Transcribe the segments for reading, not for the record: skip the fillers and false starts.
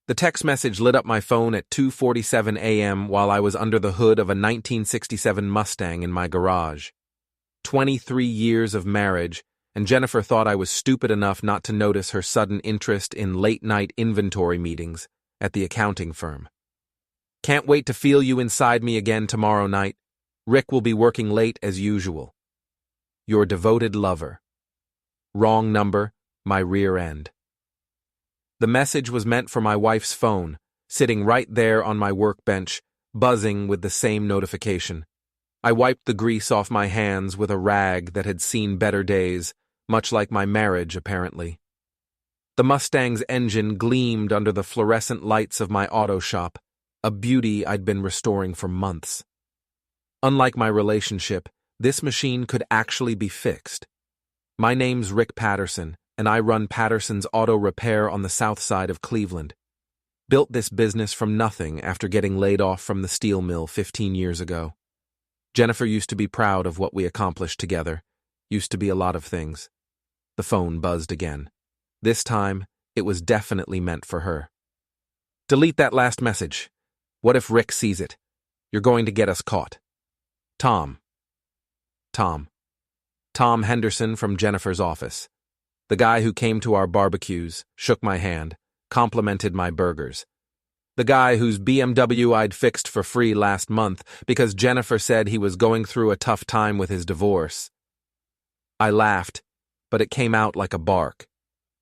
The text message lit up my phone at 2:47 a.m. while I was under the hood of a 1967 Mustang in my garage. 23 years of marriage, and Jennifer thought I was stupid enough not to notice her sudden interest in late-night inventory meetings at the accounting firm. Can't wait to feel you inside me again tomorrow night. Rick will be working late as usual. Your devoted lover. Wrong number, my rear end. The message was meant for my wife's phone, sitting right there on my workbench, buzzing with the same notification. I wiped the grease off my hands with a rag that had seen better days, much like my marriage, apparently. The Mustang's engine gleamed under the fluorescent lights of my auto shop, a beauty I'd been restoring for months. Unlike my relationship, this machine could actually be fixed. My name's Rick Patterson, and I run Patterson's Auto Repair on the south side of Cleveland. Built this business from nothing after getting laid off from the steel mill 15 years ago. Jennifer used to be proud of what we accomplished together. Used to be a lot of things. The phone buzzed again. This time, it was definitely meant for her. Delete that last message. What if Rick sees it? You're going to get us caught. Tom. Tom Henderson from Jennifer's office. The guy who came to our barbecues, shook my hand, complimented my burgers. The guy whose BMW I'd fixed for free last month because Jennifer said he was going through a tough time with his divorce. I laughed, but it came out like a bark.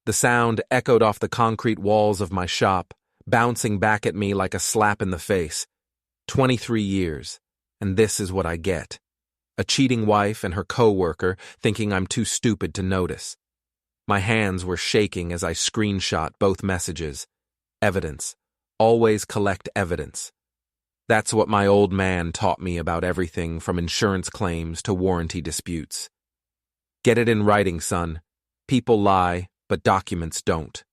The sound echoed off the concrete walls of my shop, bouncing back at me like a slap in the face. 23 years, and this is what I get. A cheating wife and her coworker thinking I'm too stupid to notice. My hands were shaking as I screenshot both messages. Evidence. Always collect evidence. That's what my old man taught me about everything from insurance claims to warranty disputes. Get it in writing, son. People lie, but documents don't.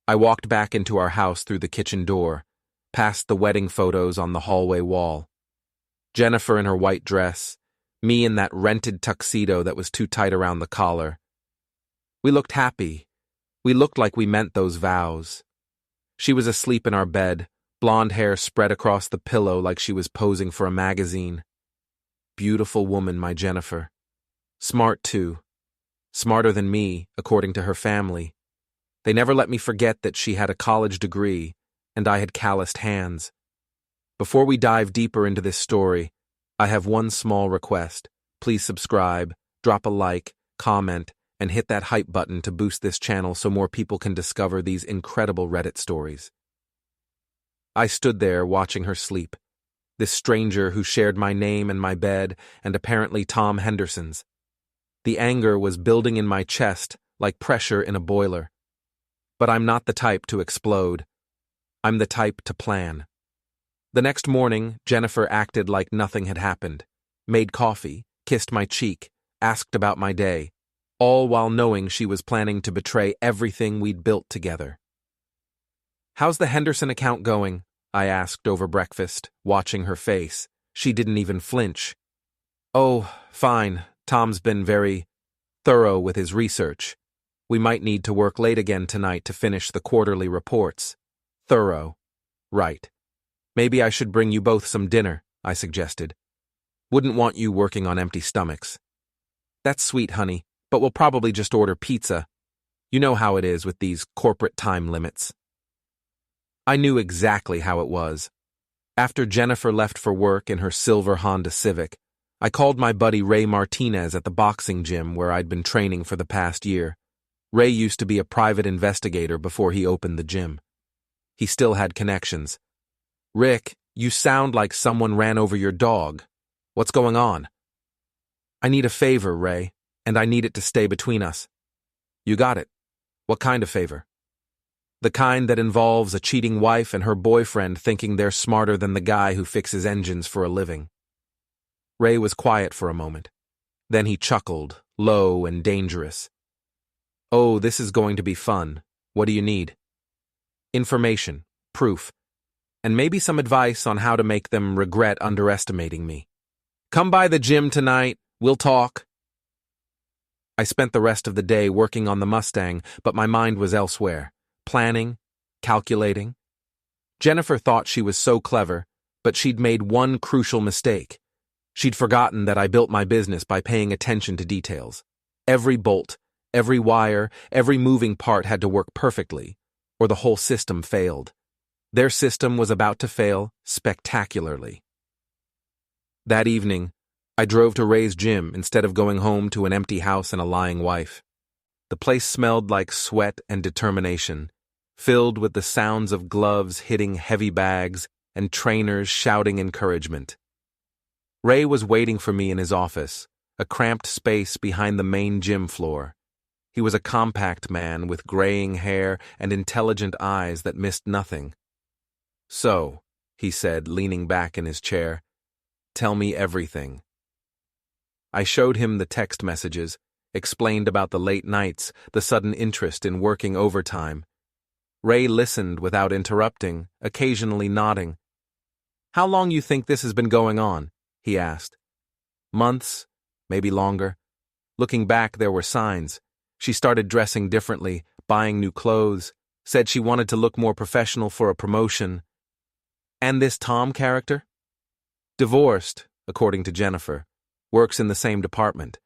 I walked back into our house through the kitchen door, past the wedding photos on the hallway wall. Jennifer in her white dress, me in that rented tuxedo that was too tight around the collar. We looked happy. We looked like we meant those vows. She was asleep in our bed, blonde hair spread across the pillow like she was posing for a magazine. Beautiful woman, my Jennifer. Smart, too. Smarter than me, according to her family. They never let me forget that she had a college degree, and I had calloused hands. Before we dive deeper into this story, I have one small request. Please subscribe, drop a like, comment, and hit that hype button to boost this channel so more people can discover these incredible Reddit stories. I stood there watching her sleep, this stranger who shared my name and my bed, and apparently Tom Henderson's. The anger was building in my chest like pressure in a boiler. But I'm not the type to explode. I'm the type to plan. The next morning, Jennifer acted like nothing had happened, made coffee, kissed my cheek, asked about my day, all while knowing she was planning to betray everything we'd built together. How's the Henderson account going? I asked over breakfast, watching her face. She didn't even flinch. Oh, fine. Tom's been very thorough with his research. We might need to work late again tonight to finish the quarterly reports. Thorough. Right. Maybe I should bring you both some dinner, I suggested. Wouldn't want you working on empty stomachs. That's sweet, honey, but we'll probably just order pizza. You know how it is with these corporate time limits. I knew exactly how it was. After Jennifer left for work in her silver Honda Civic, I called my buddy Ray Martinez at the boxing gym where I'd been training for the past year. Ray used to be a private investigator before he opened the gym. He still had connections. Rick, you sound like someone ran over your dog. What's going on? I need a favor, Ray, and I need it to stay between us. You got it. What kind of favor? The kind that involves a cheating wife and her boyfriend thinking they're smarter than the guy who fixes engines for a living. Ray was quiet for a moment. Then he chuckled, low and dangerous. Oh, this is going to be fun. What do you need? Information, proof, and maybe some advice on how to make them regret underestimating me. Come by the gym tonight. We'll talk. I spent the rest of the day working on the Mustang, but my mind was elsewhere, planning, calculating, Jennifer thought she was so clever, but she'd made one crucial mistake. She'd forgotten that I built my business by paying attention to details. Every bolt, every wire, every moving part had to work perfectly, or the whole system failed. Their system was about to fail spectacularly. That evening, I drove to Ray's gym instead of going home to an empty house and a lying wife. The place smelled like sweat and determination, filled with the sounds of gloves hitting heavy bags and trainers shouting encouragement. Ray was waiting for me in his office, a cramped space behind the main gym floor. He was a compact man with graying hair and intelligent eyes that missed nothing. "So," he said, leaning back in his chair, "tell me everything." I showed him the text messages, explained about the late nights, the sudden interest in working overtime. Ray listened without interrupting, occasionally nodding. "How long you think this has been going on?" he asked. "Months, maybe longer." Looking back, there were signs. She started dressing differently, buying new clothes, said she wanted to look more professional for a promotion. "And this Tom character?" "Divorced, according to Jennifer. Works in the same department.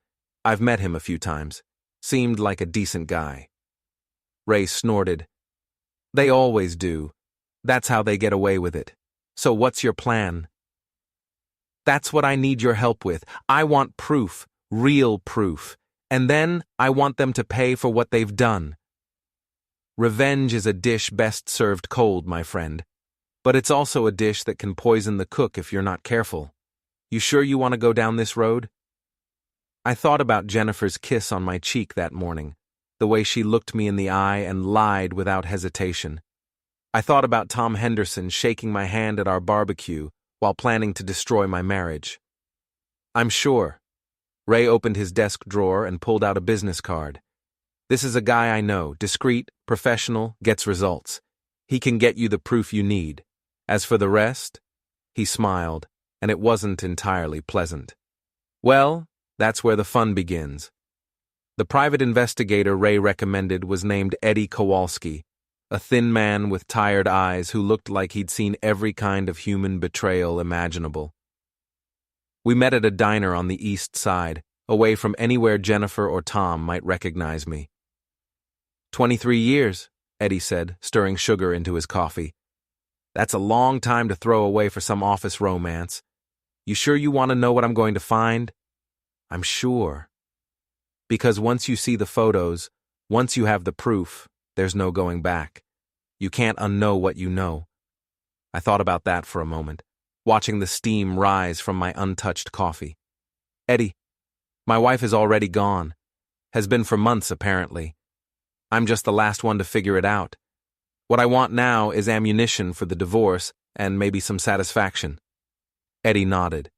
I've met him a few times. Seemed like a decent guy." Ray snorted. "They always do. That's how they get away with it. So what's your plan?" "That's what I need your help with. I want proof, real proof. And then I want them to pay for what they've done." Revenge is a dish best served cold, my friend. But it's also a dish that can poison the cook if you're not careful. You sure you want to go down this road? I thought about Jennifer's kiss on my cheek that morning, the way she looked me in the eye and lied without hesitation. I thought about Tom Henderson shaking my hand at our barbecue while planning to destroy my marriage. "I'm sure." Ray opened his desk drawer and pulled out a business card. "This is a guy I know, discreet, professional, gets results. He can get you the proof you need. As for the rest," he smiled, and it wasn't entirely pleasant. "Well, that's where the fun begins." The private investigator Ray recommended was named Eddie Kowalski, a thin man with tired eyes who looked like he'd seen every kind of human betrayal imaginable. We met at a diner on the east side, away from anywhere Jennifer or Tom might recognize me. 23 years, Eddie said, stirring sugar into his coffee. "That's a long time to throw away for some office romance. You sure you want to know what I'm going to find?" "I'm sure." "Because once you see the photos, once you have the proof, there's no going back. You can't unknow what you know." I thought about that for a moment, watching the steam rise from my untouched coffee. "Eddie, my wife is already gone. Has been for months, apparently. I'm just the last one to figure it out. What I want now is ammunition for the divorce and maybe some satisfaction." Eddie nodded.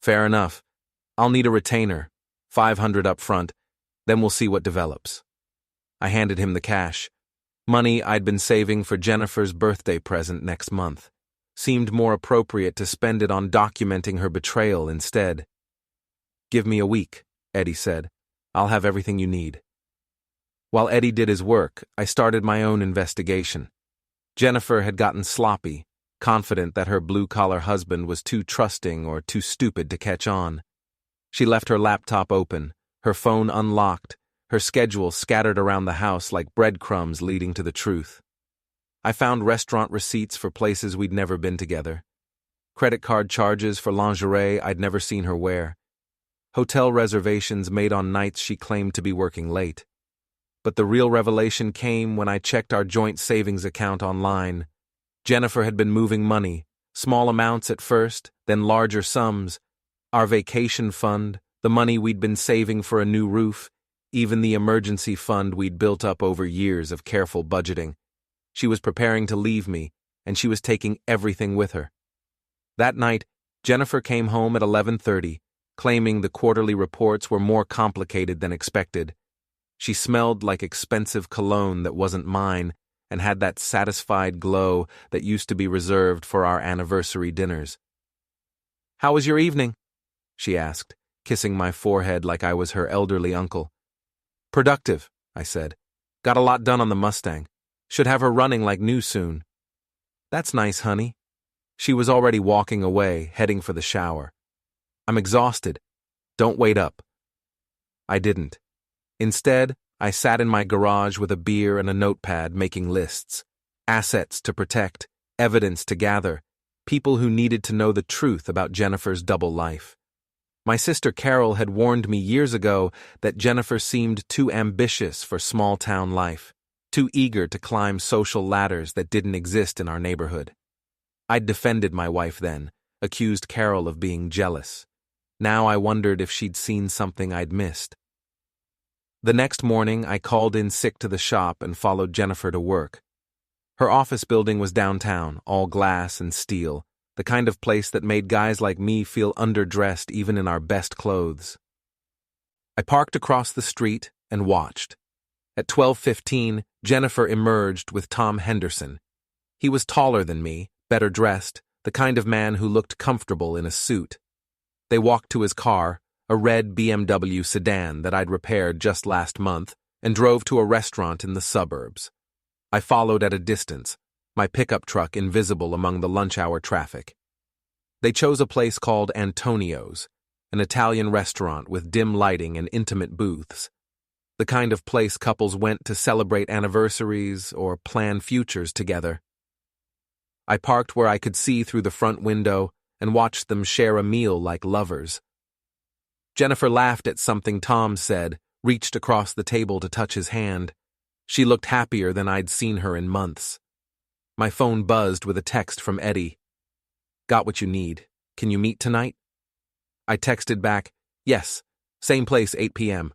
"Fair enough. I'll need a retainer, $500 up front, then we'll see what develops." I handed him the cash. Money I'd been saving for Jennifer's birthday present next month. Seemed more appropriate to spend it on documenting her betrayal instead. "Give me a week," Eddie said. "I'll have everything you need." While Eddie did his work, I started my own investigation. Jennifer had gotten sloppy, confident that her blue-collar husband was too trusting or too stupid to catch on. She left her laptop open, her phone unlocked, her schedule scattered around the house like breadcrumbs leading to the truth. I found restaurant receipts for places we'd never been together, credit card charges for lingerie I'd never seen her wear, hotel reservations made on nights she claimed to be working late. But the real revelation came when I checked our joint savings account online. Jennifer had been moving money, small amounts at first, then larger sums. Our vacation fund, the money we'd been saving for a new roof, even the emergency fund we'd built up over years of careful budgeting. She was preparing to leave me, and she was taking everything with her. That night, Jennifer came home at 11:30, claiming the quarterly reports were more complicated than expected. She smelled like expensive cologne that wasn't mine and had that satisfied glow that used to be reserved for our anniversary dinners. "How was your evening?" she asked, kissing my forehead like I was her elderly uncle. "Productive," I said. "Got a lot done on the Mustang. Should have her running like new soon." "That's nice, honey." She was already walking away, heading for the shower. "I'm exhausted. Don't wait up." I didn't. Instead, I sat in my garage with a beer and a notepad making lists. Assets to protect, evidence to gather, people who needed to know the truth about Jennifer's double life. My sister Carol had warned me years ago that Jennifer seemed too ambitious for small-town life, too eager to climb social ladders that didn't exist in our neighborhood. I'd defended my wife then, accused Carol of being jealous. Now I wondered if she'd seen something I'd missed. The next morning, I called in sick to the shop and followed Jennifer to work. Her office building was downtown, all glass and steel, the kind of place that made guys like me feel underdressed even in our best clothes. I parked across the street and watched. At 12:15, Jennifer emerged with Tom Henderson. He was taller than me, better dressed, the kind of man who looked comfortable in a suit. They walked to his car, a red BMW sedan that I'd repaired just last month, and drove to a restaurant in the suburbs. I followed at a distance, my pickup truck invisible among the lunch-hour traffic. They chose a place called Antonio's, an Italian restaurant with dim lighting and intimate booths, the kind of place couples went to celebrate anniversaries or plan futures together. I parked where I could see through the front window and watched them share a meal like lovers. Jennifer laughed at something Tom said, reached across the table to touch his hand. She looked happier than I'd seen her in months. My phone buzzed with a text from Eddie. "Got what you need. Can you meet tonight?" I texted back, "Yes, same place, 8 p.m.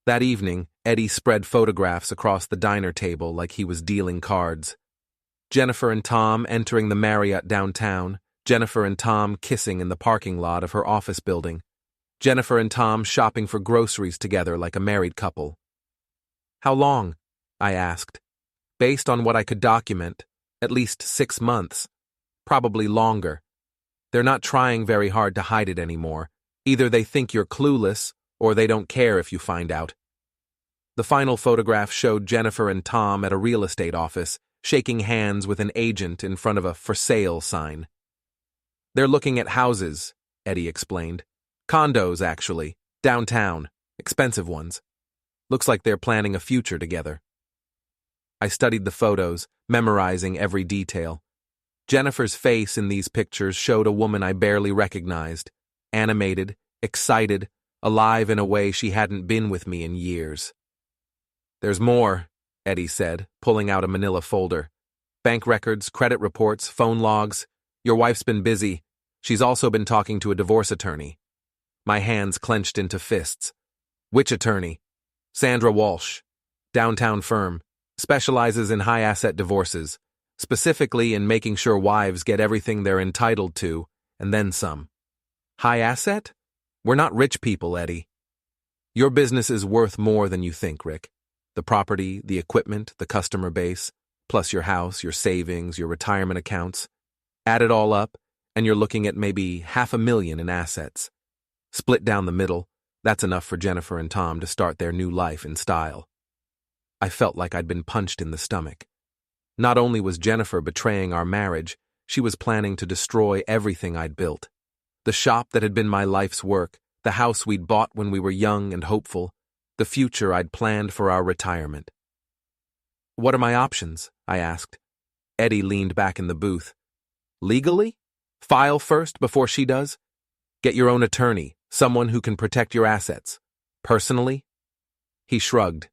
That evening, Eddie spread photographs across the diner table like he was dealing cards. Jennifer and Tom entering the Marriott downtown, Jennifer and Tom kissing in the parking lot of her office building, Jennifer and Tom shopping for groceries together like a married couple. "How long?" I asked. Based on what I could document, at least 6 months. Probably longer. They're not trying very hard to hide it anymore. Either they think you're clueless, or they don't care if you find out. The final photograph showed Jennifer and Tom at a real estate office, shaking hands with an agent in front of a "for sale" sign. "They're looking at houses," Eddie explained. "Condos, actually. Downtown. Expensive ones. Looks like they're planning a future together." I studied the photos, memorizing every detail. Jennifer's face in these pictures showed a woman I barely recognized, animated, excited, alive in a way she hadn't been with me in years. "There's more," Eddie said, pulling out a manila folder. "Bank records, credit reports, phone logs. Your wife's been busy. She's also been talking to a divorce attorney." My hands clenched into fists. "Which attorney?" "Sandra Walsh. Downtown firm. Specializes in high-asset divorces, specifically in making sure wives get everything they're entitled to, and then some." "High asset? We're not rich people, Eddie." "Your business is worth more than you think, Rick. The property, the equipment, the customer base, plus your house, your savings, your retirement accounts. Add it all up, and you're looking at maybe $500,000 in assets. Split down the middle, that's enough for Jennifer and Tom to start their new life in style." I felt like I'd been punched in the stomach. Not only was Jennifer betraying our marriage, she was planning to destroy everything I'd built. The shop that had been my life's work, the house we'd bought when we were young and hopeful, the future I'd planned for our retirement. "What are my options?" I asked. Eddie leaned back in the booth. "Legally? File first before she does? Get your own attorney, someone who can protect your assets. Personally?" He shrugged.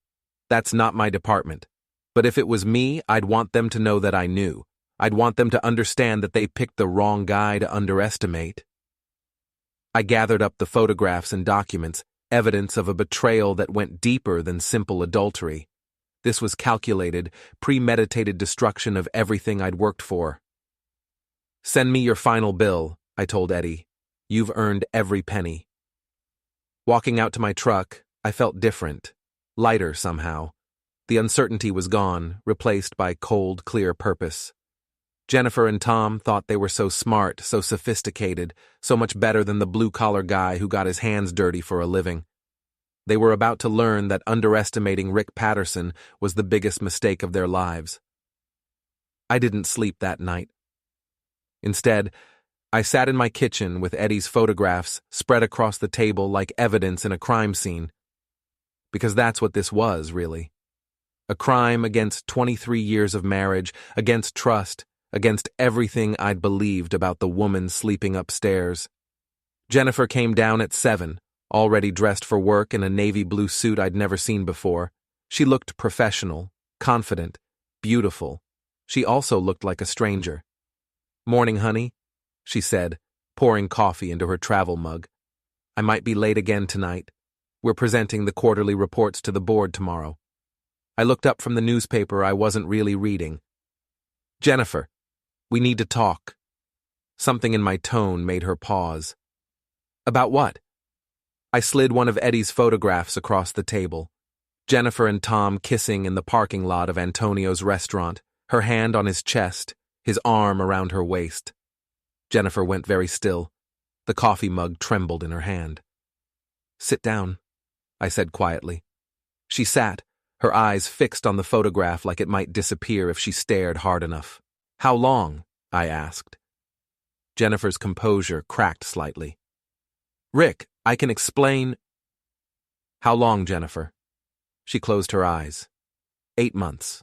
"That's not my department. But if it was me, I'd want them to know that I knew. I'd want them to understand that they picked the wrong guy to underestimate." I gathered up the photographs and documents, evidence of a betrayal that went deeper than simple adultery. This was calculated, premeditated destruction of everything I'd worked for. "Send me your final bill," I told Eddie. "You've earned every penny." Walking out to my truck, I felt different. Lighter somehow. The uncertainty was gone, replaced by cold, clear purpose. Jennifer and Tom thought they were so smart, so sophisticated, so much better than the blue-collar guy who got his hands dirty for a living. They were about to learn that underestimating Rick Patterson was the biggest mistake of their lives. I didn't sleep that night. Instead, I sat in my kitchen with Eddie's photographs spread across the table like evidence in a crime scene. Because that's what this was, really. A crime against 23 years of marriage, against trust, against everything I'd believed about the woman sleeping upstairs. Jennifer came down at 7, already dressed for work in a navy blue suit I'd never seen before. She looked professional, confident, beautiful. She also looked like a stranger. "Morning, honey," she said, pouring coffee into her travel mug. "I might be late again tonight. We're presenting the quarterly reports to the board tomorrow." I looked up from the newspaper I wasn't really reading. "Jennifer, we need to talk." Something in my tone made her pause. "About what?" I slid one of Eddie's photographs across the table. Jennifer and Tom kissing in the parking lot of Antonio's restaurant, her hand on his chest, his arm around her waist. Jennifer went very still. The coffee mug trembled in her hand. "Sit down," I said quietly. She sat, her eyes fixed on the photograph like it might disappear if she stared hard enough. "How long?" I asked. Jennifer's composure cracked slightly. "Rick, I can explain." "How long, Jennifer?" She closed her eyes. 8 months.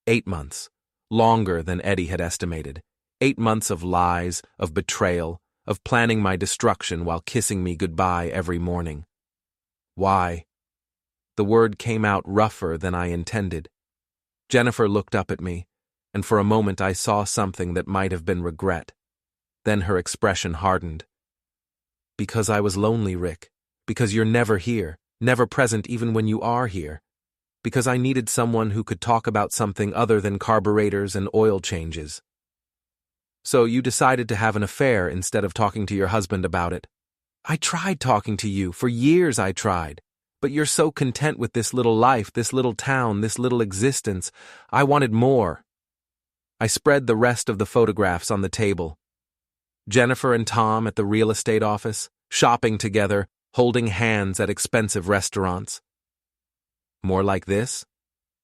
8 months. Longer than Eddie had estimated. 8 months of lies, of betrayal, of planning my destruction while kissing me goodbye every morning. Why? The word came out rougher than I intended. Jennifer looked up at me, and for a moment I saw something that might have been regret. Then her expression hardened. "Because I was lonely, Rick. Because you're never here, never present even when you are here. Because I needed someone who could talk about something other than carburetors and oil changes." "So you decided to have an affair instead of talking to your husband about it." "I tried talking to you. For years I tried. But you're so content with this little life, this little town, this little existence. I wanted more." I spread the rest of the photographs on the table. Jennifer and Tom at the real estate office, shopping together, holding hands at expensive restaurants. "More like this?"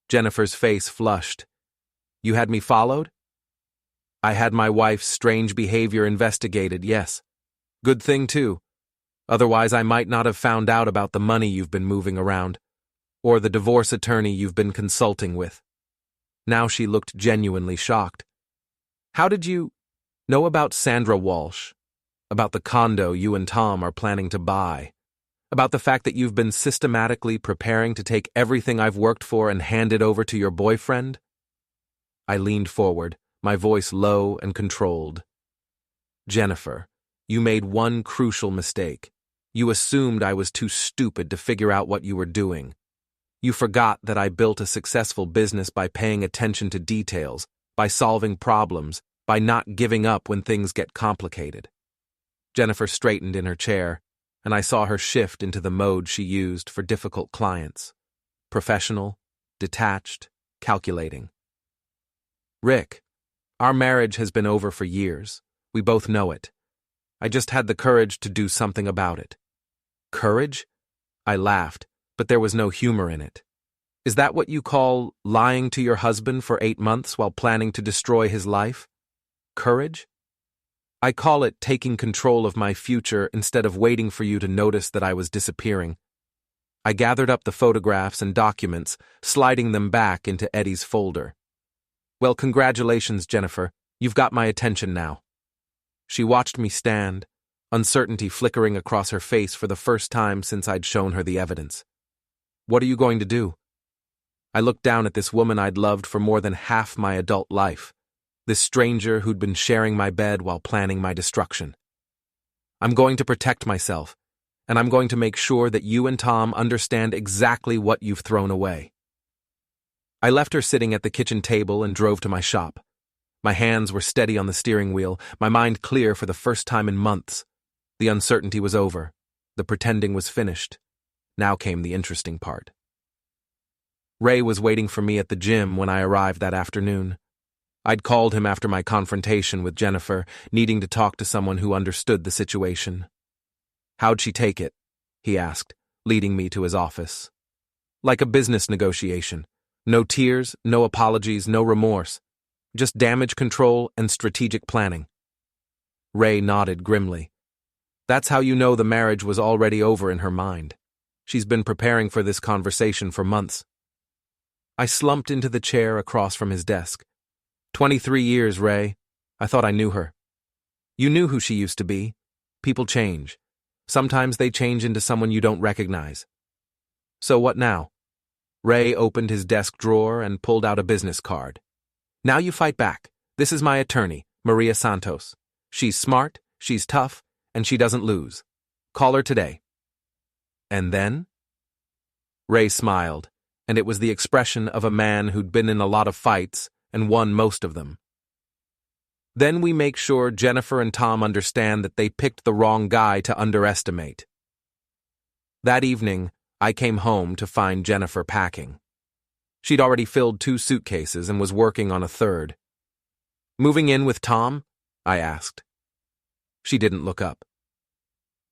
Jennifer's face flushed. "You had me followed?" "I had my wife's strange behavior investigated, yes. Good thing, too. Otherwise, I might not have found out about the money you've been moving around, or the divorce attorney you've been consulting with." Now she looked genuinely shocked. "How did you know about Sandra Walsh? About the condo you and Tom are planning to buy? About the fact that you've been systematically preparing to take everything I've worked for and hand it over to your boyfriend?" I leaned forward, my voice low and controlled. "Jennifer, you made one crucial mistake. You assumed I was too stupid to figure out what you were doing. You forgot that I built a successful business by paying attention to details, by solving problems, by not giving up when things get complicated." Jennifer straightened in her chair, and I saw her shift into the mode she used for difficult clients. Professional, detached, calculating. "Rick, our marriage has been over for years. We both know it. I just had the courage to do something about it." "Courage?" I laughed, but there was no humor in it. "Is that what you call lying to your husband for 8 months while planning to destroy his life? Courage?" "I call it taking control of my future instead of waiting for you to notice that I was disappearing." I gathered up the photographs and documents, sliding them back into Eddie's folder. "Well, congratulations, Jennifer. You've got my attention now." She watched me stand, uncertainty flickering across her face for the first time since I'd shown her the evidence. "What are you going to do?" I looked down at this woman I'd loved for more than half my adult life, this stranger who'd been sharing my bed while planning my destruction. "I'm going to protect myself, and I'm going to make sure that you and Tom understand exactly what you've thrown away." I left her sitting at the kitchen table and drove to my shop. My hands were steady on the steering wheel, my mind clear for the first time in months. The uncertainty was over. The pretending was finished. Now came the interesting part. Ray was waiting for me at the gym when I arrived that afternoon. I'd called him after my confrontation with Jennifer, needing to talk to someone who understood the situation. "How'd she take it?" he asked, leading me to his office. "Like a business negotiation. No tears, no apologies, no remorse. just damage control and strategic planning. Ray nodded grimly. That's how you know the marriage was already over in her mind. She's been preparing for this conversation for months. I slumped into the chair across from his desk. 23 years, Ray. I thought I knew her. You knew who she used to be. People change. Sometimes they change into someone you don't recognize. So what now? Ray opened his desk drawer and pulled out a business card. Now you fight back. This is my attorney, Maria Santos. She's smart, she's tough, and she doesn't lose. Call her today. And then? Ray smiled, and it was the expression of a man who'd been in a lot of fights and won most of them. Then we make sure Jennifer and Tom understand that they picked the wrong guy to underestimate. That evening, I came home to find Jennifer packing. She'd already filled 2 suitcases and was working on a third. Moving in with Tom? I asked. She didn't look up.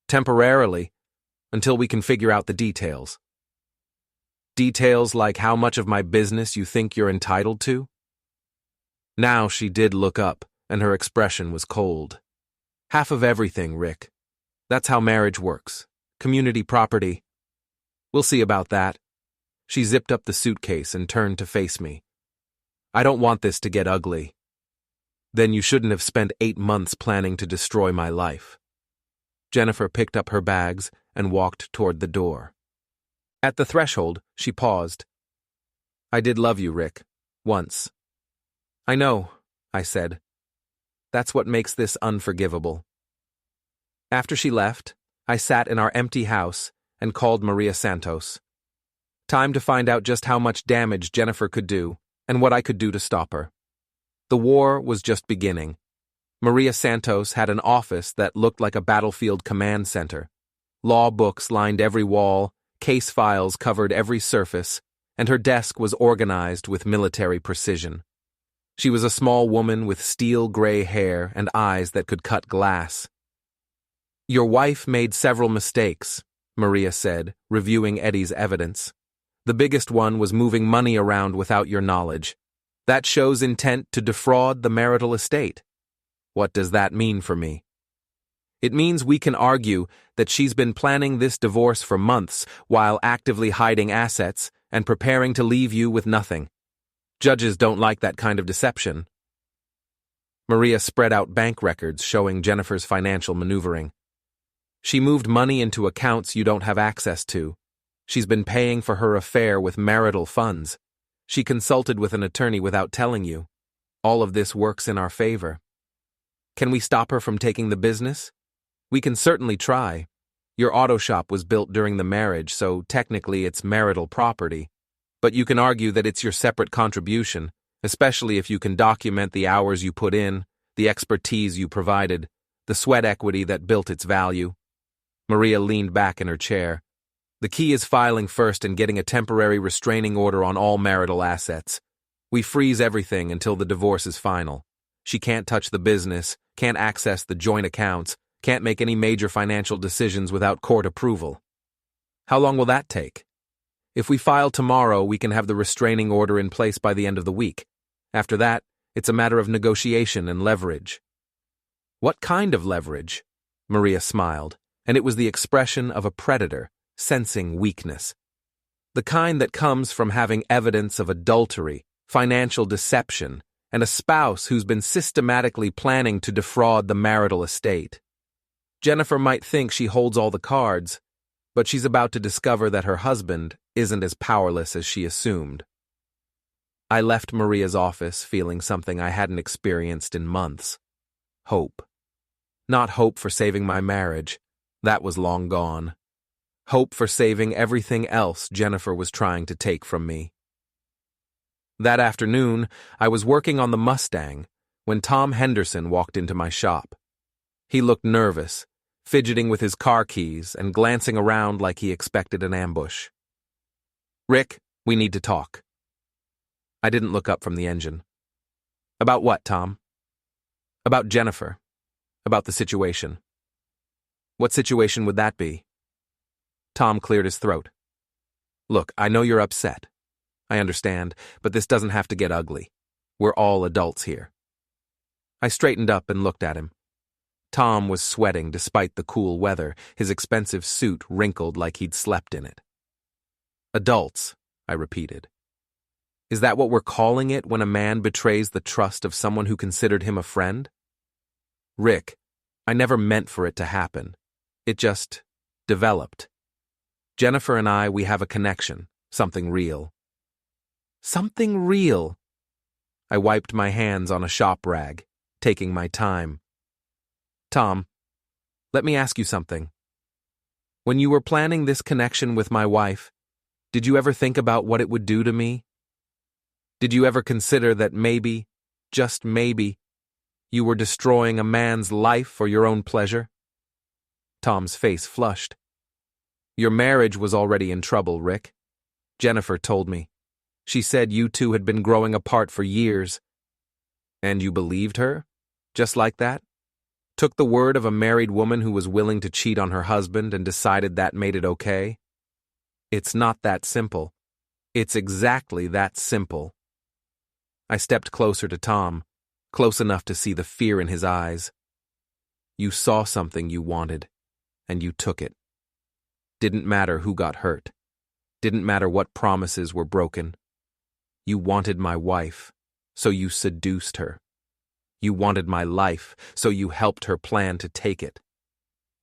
Temporarily, until we can figure out the details. Details like how much of my business you think you're entitled to? Now she did look up, and her expression was cold. Half of everything, Rick. That's how marriage works. Community property. We'll see about that. She zipped up the suitcase and turned to face me. I don't want this to get ugly. Then you shouldn't have spent 8 months planning to destroy my life. Jennifer picked up her bags and walked toward the door. At the threshold, she paused. I did love you, Rick. Once. I know, I said. That's what makes this unforgivable. After she left, I sat in our empty house and called Maria Santos. Time to find out just how much damage Jennifer could do and what I could do to stop her. The war was just beginning. Maria Santos had an office that looked like a battlefield command center. Law books lined every wall, case files covered every surface, and her desk was organized with military precision. She was a small woman with steel gray hair and eyes that could cut glass. Your wife made several mistakes, Maria said, reviewing Eddie's evidence. The biggest one was moving money around without your knowledge. That shows intent to defraud the marital estate. What does that mean for me? It means we can argue that she's been planning this divorce for months while actively hiding assets and preparing to leave you with nothing. Judges don't like that kind of deception. Maria spread out bank records showing Jennifer's financial maneuvering. She moved money into accounts you don't have access to. She's been paying for her affair with marital funds. She consulted with an attorney without telling you. All of this works in our favor. Can we stop her from taking the business? We can certainly try. Your auto shop was built during the marriage, so technically it's marital property. But you can argue that it's your separate contribution, especially if you can document the hours you put in, the expertise you provided, the sweat equity that built its value. Maria leaned back in her chair. The key is filing first and getting a temporary restraining order on all marital assets. We freeze everything until the divorce is final. She can't touch the business, can't access the joint accounts, can't make any major financial decisions without court approval. How long will that take? If we file tomorrow, we can have the restraining order in place by the end of the week. After that, it's a matter of negotiation and leverage. What kind of leverage? Maria smiled, and it was the expression of a predator, sensing weakness. The kind that comes from having evidence of adultery, financial deception, and a spouse who's been systematically planning to defraud the marital estate. Jennifer might think she holds all the cards, but she's about to discover that her husband isn't as powerless as she assumed. I left Maria's office feeling something I hadn't experienced in months. Hope. Not hope for saving my marriage. That was long gone. Hope for saving everything else Jennifer was trying to take from me. That afternoon, I was working on the Mustang when Tom Henderson walked into my shop. He looked nervous, fidgeting with his car keys and glancing around like he expected an ambush. Rick, we need to talk. I didn't look up from the engine. About what, Tom? About Jennifer. About the situation. What situation would that be? Tom cleared his throat. Look, I know you're upset. I understand, but this doesn't have to get ugly. We're all adults here. I straightened up and looked at him. Tom was sweating despite the cool weather, his expensive suit wrinkled like he'd slept in it. Adults, I repeated. Is that what we're calling it when a man betrays the trust of someone who considered him a friend? Rick, I never meant for it to happen. It just developed. Jennifer and I, we have a connection, something real. Something real? I wiped my hands on a shop rag, taking my time. Tom, let me ask you something. When you were planning this connection with my wife, did you ever think about what it would do to me? Did you ever consider that maybe, just maybe, you were destroying a man's life for your own pleasure? Tom's face flushed. Your marriage was already in trouble, Rick. Jennifer told me. She said you two had been growing apart for years. And you believed her? Just like that? Took the word of a married woman who was willing to cheat on her husband and decided that made it okay? It's not that simple. It's exactly that simple. I stepped closer to Tom, close enough to see the fear in his eyes. You saw something you wanted, and you took it. Didn't matter who got hurt. Didn't matter what promises were broken. You wanted my wife, so you seduced her. You wanted my life, so you helped her plan to take it.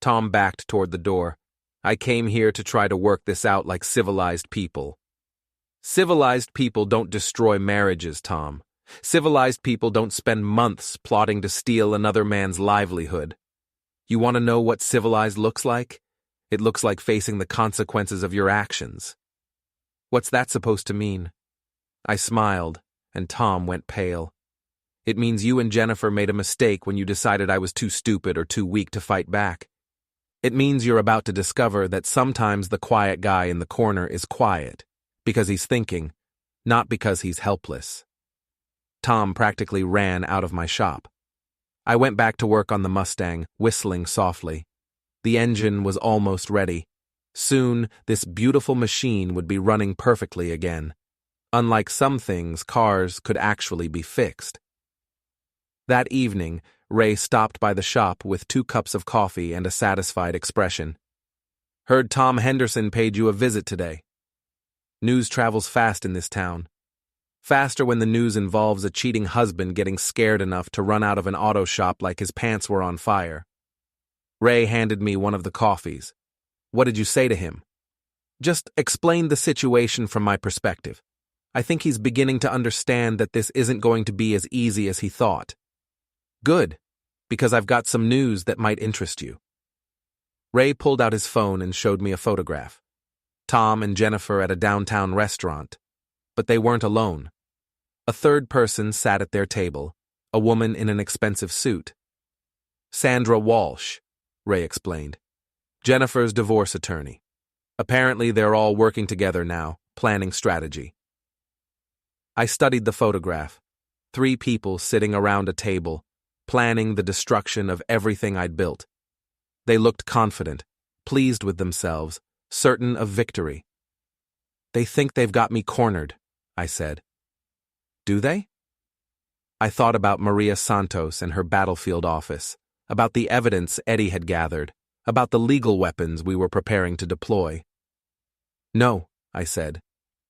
Tom backed toward the door. I came here to try to work this out like civilized people. Civilized people don't destroy marriages, Tom. Civilized people don't spend months plotting to steal another man's livelihood. You want to know what civilized looks like? It looks like facing the consequences of your actions. What's that supposed to mean? I smiled, and Tom went pale. It means you and Jennifer made a mistake when you decided I was too stupid or too weak to fight back. It means you're about to discover that sometimes the quiet guy in the corner is quiet because he's thinking, not because he's helpless. Tom practically ran out of my shop. I went back to work on the Mustang, whistling softly. The engine was almost ready. Soon, this beautiful machine would be running perfectly again. Unlike some things, cars could actually be fixed. That evening, Ray stopped by the shop with 2 cups of coffee and a satisfied expression. Heard Tom Henderson paid you a visit today. News travels fast in this town. Faster when the news involves a cheating husband getting scared enough to run out of an auto shop like his pants were on fire. Ray handed me one of the coffees. What did you say to him? Just explain the situation from my perspective. I think he's beginning to understand that this isn't going to be as easy as he thought. Good, because I've got some news that might interest you. Ray pulled out his phone and showed me a photograph. Tom and Jennifer at a downtown restaurant. But they weren't alone. A third person sat at their table, a woman in an expensive suit. Sandra Walsh, Ray explained. Jennifer's divorce attorney. Apparently they're all working together now, planning strategy. I studied the photograph. 3 people sitting around a table, planning the destruction of everything I'd built. They looked confident, pleased with themselves, certain of victory. They think they've got me cornered, I said. Do they? I thought about Maria Santos and her battlefield office, about the evidence Eddie had gathered, about the legal weapons we were preparing to deploy. No, I said.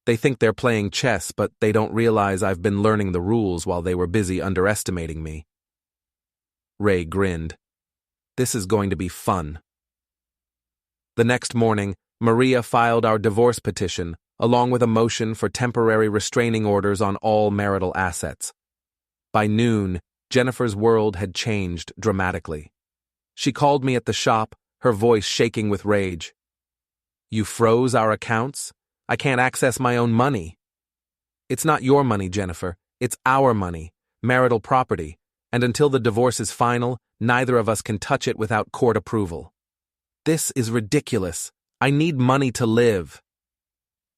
They think they're playing chess, but they don't realize I've been learning the rules while they were busy underestimating me. Ray grinned. This is going to be fun. The next morning, Maria filed our divorce petition, along with a motion for temporary restraining orders on all marital assets. By noon, Jennifer's world had changed dramatically. She called me at the shop, her voice shaking with rage. You froze our accounts? I can't access my own money. It's not your money, Jennifer. It's our money, marital property, and until the divorce is final, neither of us can touch it without court approval. This is ridiculous. I need money to live.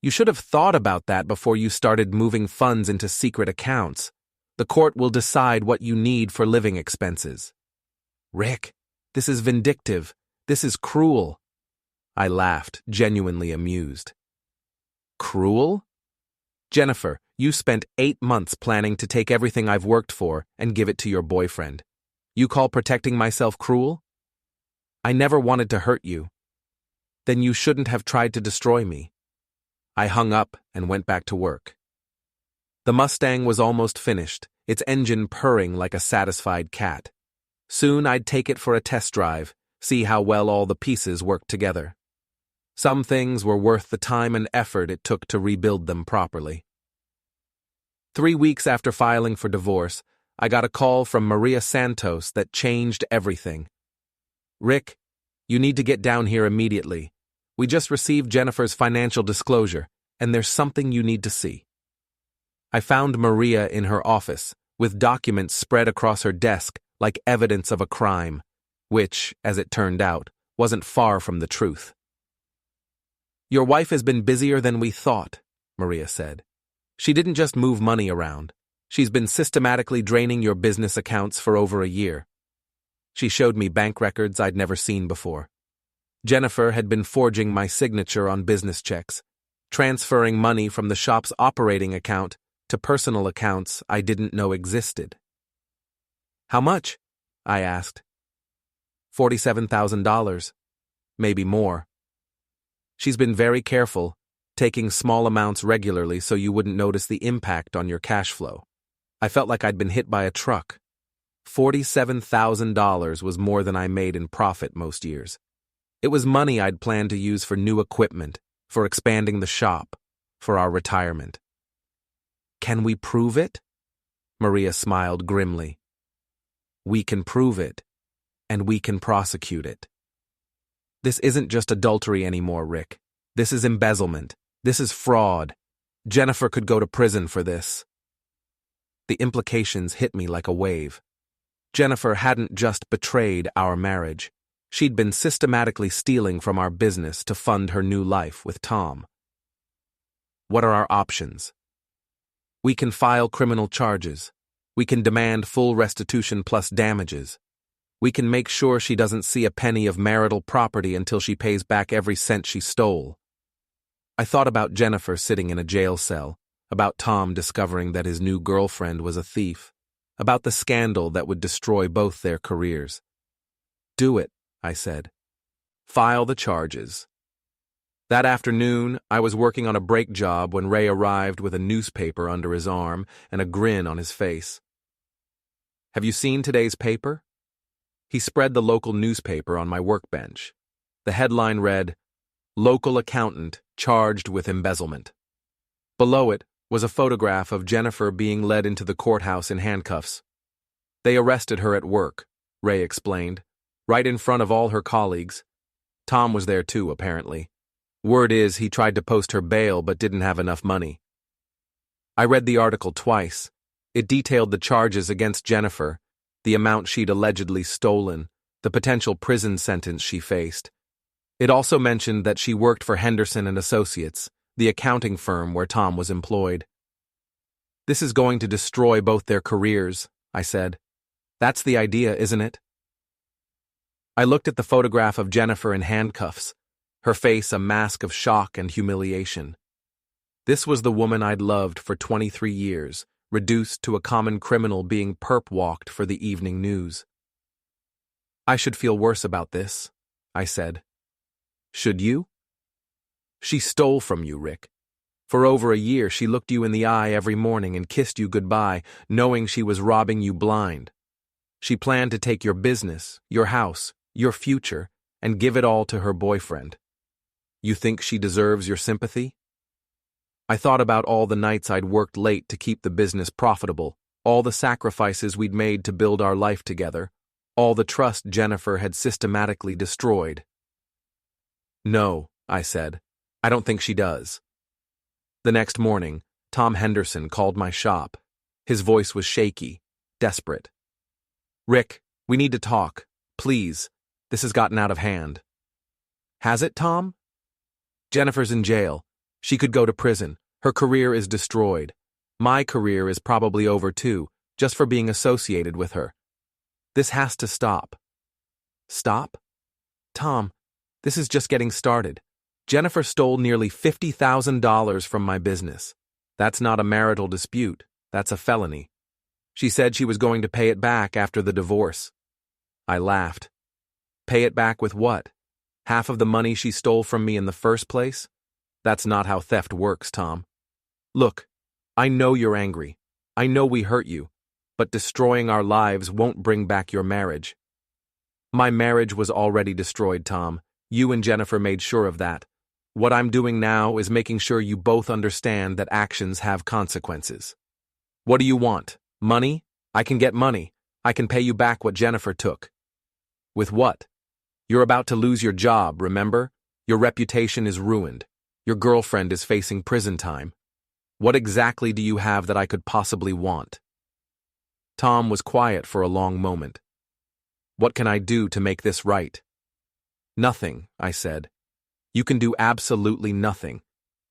You should have thought about that before you started moving funds into secret accounts. The court will decide what you need for living expenses. Rick, this is vindictive. This is cruel. I laughed, genuinely amused. Cruel? Jennifer, You spent 8 months planning to take everything I've worked for and give it to your boyfriend. You call protecting myself cruel? I never wanted to hurt you. Then you shouldn't have tried to destroy me. I hung up and went back to work. The Mustang was almost finished, its engine purring like a satisfied cat. Soon I'd take it for a test drive, see how well all the pieces worked together. Some things were worth the time and effort it took to rebuild them properly. 3 weeks after filing for divorce, I got a call from Maria Santos that changed everything. Rick, you need to get down here immediately. We just received Jennifer's financial disclosure, and there's something you need to see. I found Maria in her office, with documents spread across her desk like evidence of a crime, which, as it turned out, wasn't far from the truth. Your wife has been busier than we thought, Maria said. She didn't just move money around. She's been systematically draining your business accounts for over a year. She showed me bank records I'd never seen before. Jennifer had been forging my signature on business checks, transferring money from the shop's operating account to personal accounts I didn't know existed. How much? I asked. $47,000, maybe more. She's been very careful, taking small amounts regularly so you wouldn't notice the impact on your cash flow. I felt like I'd been hit by a truck. $47,000 was more than I made in profit most years. It was money I'd planned to use for new equipment, for expanding the shop, for our retirement. Can we prove it? Maria smiled grimly. We can prove it, and we can prosecute it. This isn't just adultery anymore, Rick. This is embezzlement. This is fraud. Jennifer could go to prison for this. The implications hit me like a wave. Jennifer hadn't just betrayed our marriage. She'd been systematically stealing from our business to fund her new life with Tom. What are our options? We can file criminal charges. We can demand full restitution plus damages. We can make sure she doesn't see a penny of marital property until she pays back every cent she stole. I thought about Jennifer sitting in a jail cell, about Tom discovering that his new girlfriend was a thief, about the scandal that would destroy both their careers. Do it, I said. File the charges. That afternoon, I was working on a brake job when Ray arrived with a newspaper under his arm and a grin on his face. Have you seen today's paper? He spread the local newspaper on my workbench. The headline read, Local Accountant Charged with Embezzlement. Below it was a photograph of Jennifer being led into the courthouse in handcuffs. They arrested her at work, Ray explained, right in front of all her colleagues. Tom was there too, apparently. Word is he tried to post her bail but didn't have enough money. I read the article twice. It detailed the charges against Jennifer, the amount she'd allegedly stolen, the potential prison sentence she faced. It also mentioned that she worked for Henderson and Associates, the accounting firm where Tom was employed. This is going to destroy both their careers, I said. That's the idea, isn't it? I looked at the photograph of Jennifer in handcuffs, her face a mask of shock and humiliation. This was the woman I'd loved for 23 years, reduced to a common criminal being perp-walked for the evening news. I should feel worse about this, I said. Should you? She stole from you, Rick. For over a year, she looked you in the eye every morning and kissed you goodbye, knowing she was robbing you blind. She planned to take your business, your house, your future, and give it all to her boyfriend. You think she deserves your sympathy? I thought about all the nights I'd worked late to keep the business profitable, all the sacrifices we'd made to build our life together, all the trust Jennifer had systematically destroyed. No, I said. I don't think she does. The next morning, Tom Henderson called my shop. His voice was shaky, desperate. Rick, we need to talk. Please. This has gotten out of hand. Has it, Tom? Jennifer's in jail. She could go to prison. Her career is destroyed. My career is probably over too, just for being associated with her. This has to stop. Stop? Tom, this is just getting started. Jennifer stole nearly $50,000 from my business. That's not a marital dispute, that's a felony. She said she was going to pay it back after the divorce. I laughed. Pay it back with what? Half of the money she stole from me in the first place? That's not how theft works, Tom. Look, I know you're angry. I know we hurt you, but destroying our lives won't bring back your marriage. My marriage was already destroyed, Tom. You and Jennifer made sure of that. What I'm doing now is making sure you both understand that actions have consequences. What do you want? Money? I can get money. I can pay you back what Jennifer took. With what? You're about to lose your job, remember? Your reputation is ruined. Your girlfriend is facing prison time. What exactly do you have that I could possibly want? Tom was quiet for a long moment. What can I do to make this right? Nothing, I said. You can do absolutely nothing,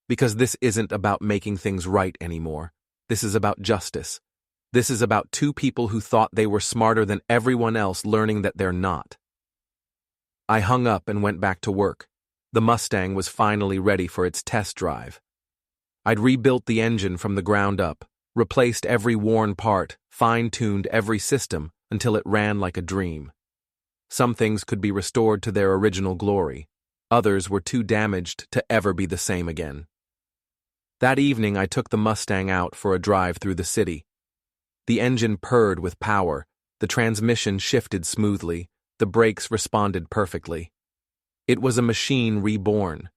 because this isn't about making things right anymore. This is about justice. This is about two people who thought they were smarter than everyone else learning that they're not. I hung up and went back to work. The Mustang was finally ready for its test drive. I'd rebuilt the engine from the ground up, replaced every worn part, fine-tuned every system until it ran like a dream. Some things could be restored to their original glory. Others were too damaged to ever be the same again. That evening, I took the Mustang out for a drive through the city. The engine purred with power, the transmission shifted smoothly, the brakes responded perfectly. It was a machine reborn,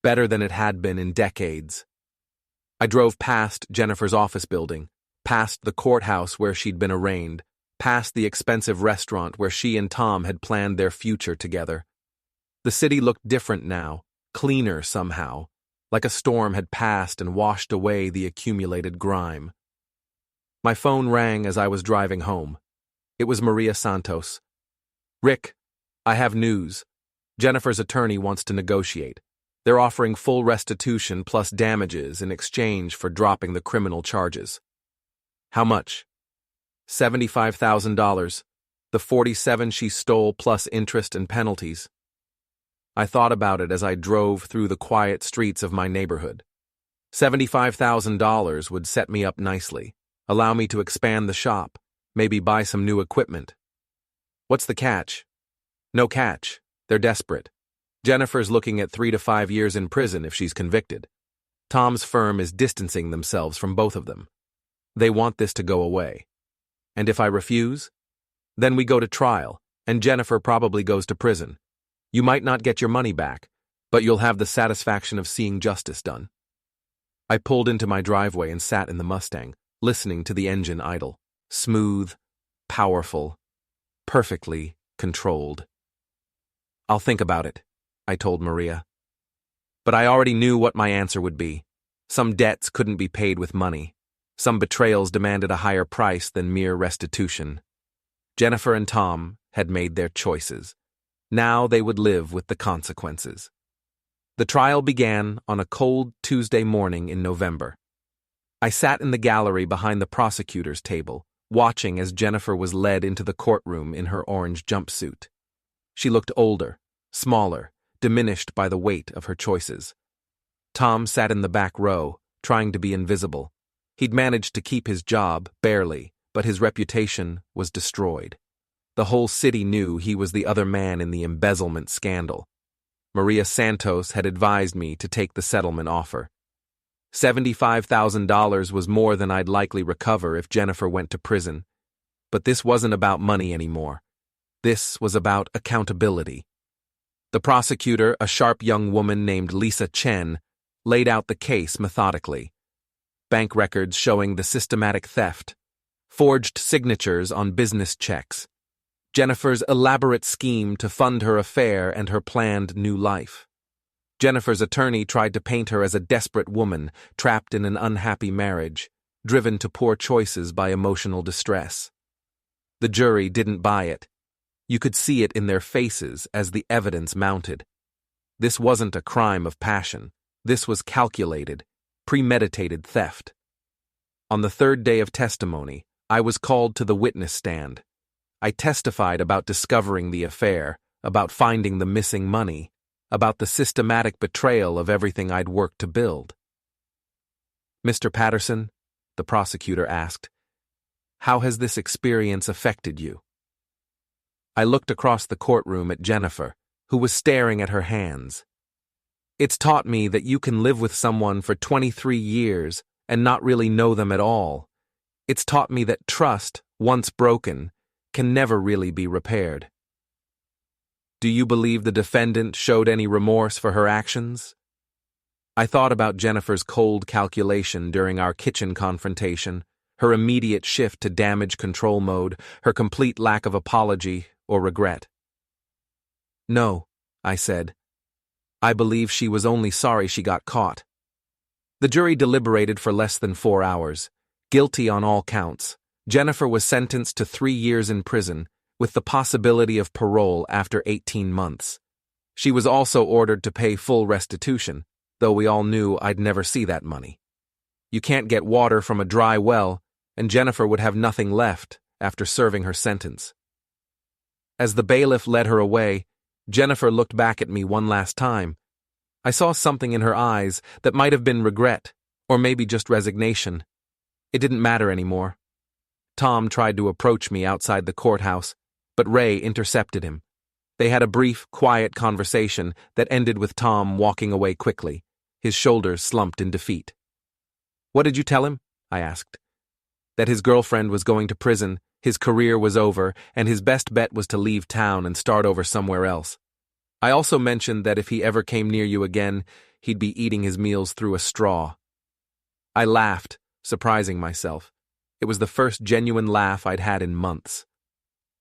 better than it had been in decades. I drove past Jennifer's office building, past the courthouse where she'd been arraigned, past the expensive restaurant where she and Tom had planned their future together. The city looked different now, cleaner somehow, like a storm had passed and washed away the accumulated grime. My phone rang as I was driving home. It was Maria Santos. Rick, I have news. Jennifer's attorney wants to negotiate. They're offering full restitution plus damages in exchange for dropping the criminal charges. How much? $75,000. The $47,000 she stole plus interest and penalties. I thought about it as I drove through the quiet streets of my neighborhood. $75,000 would set me up nicely, allow me to expand the shop, maybe buy some new equipment. What's the catch? No catch. They're desperate. Jennifer's looking at 3 to 5 years in prison if she's convicted. Tom's firm is distancing themselves from both of them. They want this to go away. And if I refuse? Then we go to trial, and Jennifer probably goes to prison. You might not get your money back, but you'll have the satisfaction of seeing justice done. I pulled into my driveway and sat in the Mustang, listening to the engine idle. Smooth, powerful, perfectly controlled. I'll think about it, I told Maria. But I already knew what my answer would be. Some debts couldn't be paid with money. Some betrayals demanded a higher price than mere restitution. Jennifer and Tom had made their choices. Now they would live with the consequences. The trial began on a cold Tuesday morning in November. I sat in the gallery behind the prosecutor's table, watching as Jennifer was led into the courtroom in her orange jumpsuit. She looked older, smaller, diminished by the weight of her choices. Tom sat in the back row, trying to be invisible. He'd managed to keep his job, barely, but his reputation was destroyed. The whole city knew he was the other man in the embezzlement scandal. Maria Santos had advised me to take the settlement offer. $75,000 was more than I'd likely recover if Jennifer went to prison. But this wasn't about money anymore. This was about accountability. The prosecutor, a sharp young woman named Lisa Chen, laid out the case methodically. Bank records showing the systematic theft, forged signatures on business checks, Jennifer's elaborate scheme to fund her affair and her planned new life. Jennifer's attorney tried to paint her as a desperate woman, trapped in an unhappy marriage, driven to poor choices by emotional distress. The jury didn't buy it. You could see it in their faces as the evidence mounted. This wasn't a crime of passion. This was calculated, premeditated theft. On the third day of testimony, I was called to the witness stand. I testified about discovering the affair, about finding the missing money, about the systematic betrayal of everything I'd worked to build. "Mr. Patterson," the prosecutor asked, "how has this experience affected you?" I looked across the courtroom at Jennifer, who was staring at her hands. "It's taught me that you can live with someone for 23 years and not really know them at all. It's taught me that trust, once broken, can never really be repaired." "Do you believe the defendant showed any remorse for her actions?" I thought about Jennifer's cold calculation during our kitchen confrontation, her immediate shift to damage control mode, her complete lack of apology or regret. "No," I said. "I believe she was only sorry she got caught." The jury deliberated for less than 4 hours. Guilty on all counts, Jennifer was sentenced to 3 years in prison, with the possibility of parole after 18 months. She was also ordered to pay full restitution, though we all knew I'd never see that money. You can't get water from a dry well, and Jennifer would have nothing left after serving her sentence. As the bailiff led her away, Jennifer looked back at me one last time. I saw something in her eyes that might have been regret, or maybe just resignation. It didn't matter anymore. Tom tried to approach me outside the courthouse, but Ray intercepted him. They had a brief, quiet conversation that ended with Tom walking away quickly, his shoulders slumped in defeat. "What did you tell him?" I asked. "That his girlfriend was going to prison, his career was over, and his best bet was to leave town and start over somewhere else. I also mentioned that if he ever came near you again, he'd be eating his meals through a straw." I laughed, surprising myself. It was the first genuine laugh I'd had in months.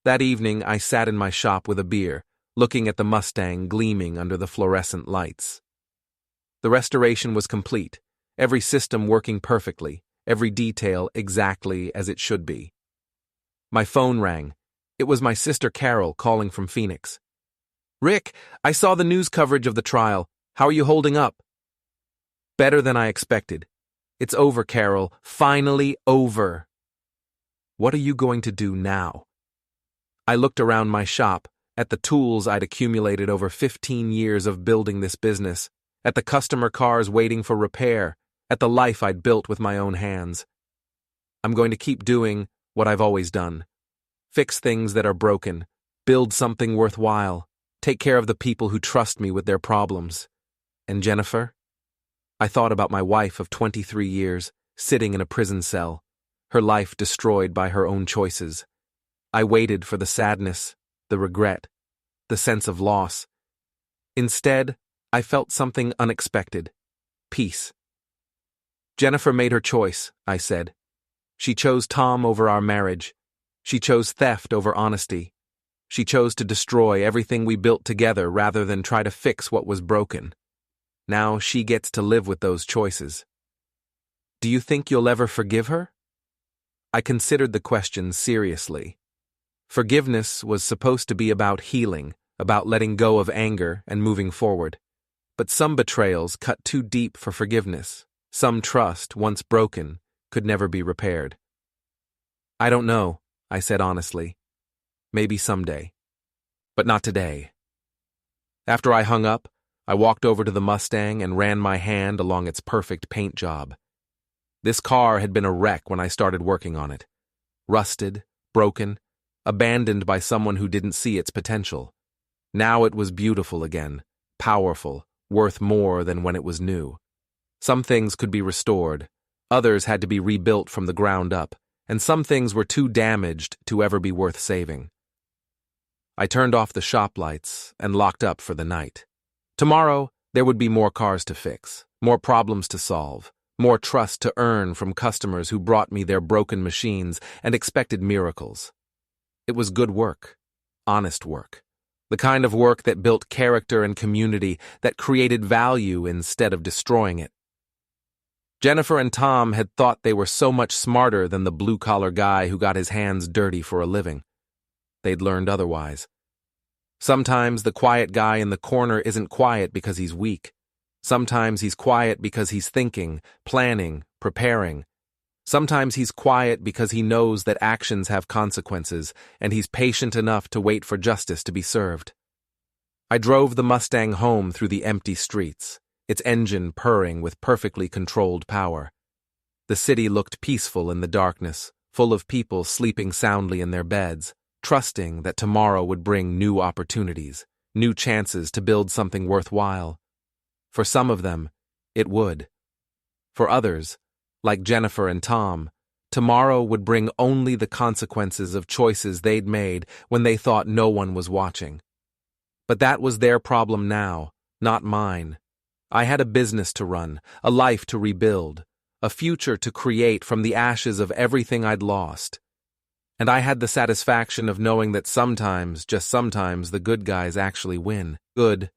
That evening, I sat in my shop with a beer, looking at the Mustang gleaming under the fluorescent lights. The restoration was complete, every system working perfectly, every detail exactly as it should be. My phone rang. It was my sister Carol calling from Phoenix. "Rick, I saw the news coverage of the trial. How are you holding up?" "Better than I expected. It's over, Carol. Finally over." "What are you going to do now?" I looked around my shop, at the tools I'd accumulated over 15 years of building this business, at the customer cars waiting for repair, at the life I'd built with my own hands. I'm going to keep doing what I've always done. Fix things that are broken, build something worthwhile, take care of the people who trust me with their problems. And Jennifer? I thought about my wife of 23 years, sitting in a prison cell, her life destroyed by her own choices. I waited for the sadness, the regret, the sense of loss. Instead, I felt something unexpected. Peace. "Jennifer made her choice," I said. "She chose Tom over our marriage. She chose theft over honesty. She chose to destroy everything we built together rather than try to fix what was broken. Now she gets to live with those choices." "Do you think you'll ever forgive her?" I considered the question seriously. Forgiveness was supposed to be about healing, about letting go of anger and moving forward. But some betrayals cut too deep for forgiveness. Some trust, once broken, could never be repaired. "I don't know," I said honestly. "Maybe someday. But not today." After I hung up, I walked over to the Mustang and ran my hand along its perfect paint job. This car had been a wreck when I started working on it. Rusted, broken, abandoned by someone who didn't see its potential. Now it was beautiful again, powerful, worth more than when it was new. Some things could be restored, others had to be rebuilt from the ground up, and some things were too damaged to ever be worth saving. I turned off the shop lights and locked up for the night. Tomorrow, there would be more cars to fix, more problems to solve, more trust to earn from customers who brought me their broken machines and expected miracles. It was good work, honest work, the kind of work that built character and community, that created value instead of destroying it. Jennifer and Tom had thought they were so much smarter than the blue-collar guy who got his hands dirty for a living. They'd learned otherwise. Sometimes the quiet guy in the corner isn't quiet because he's weak. Sometimes he's quiet because he's thinking, planning, preparing. Sometimes he's quiet because he knows that actions have consequences, and he's patient enough to wait for justice to be served. I drove the Mustang home through the empty streets, its engine purring with perfectly controlled power. The city looked peaceful in the darkness, full of people sleeping soundly in their beds, trusting that tomorrow would bring new opportunities, new chances to build something worthwhile. For some of them, it would. For others, like Jennifer and Tom, tomorrow would bring only the consequences of choices they'd made when they thought no one was watching. But that was their problem now, not mine. I had a business to run, a life to rebuild, a future to create from the ashes of everything I'd lost. And I had the satisfaction of knowing that sometimes, just sometimes, the good guys actually win. Good,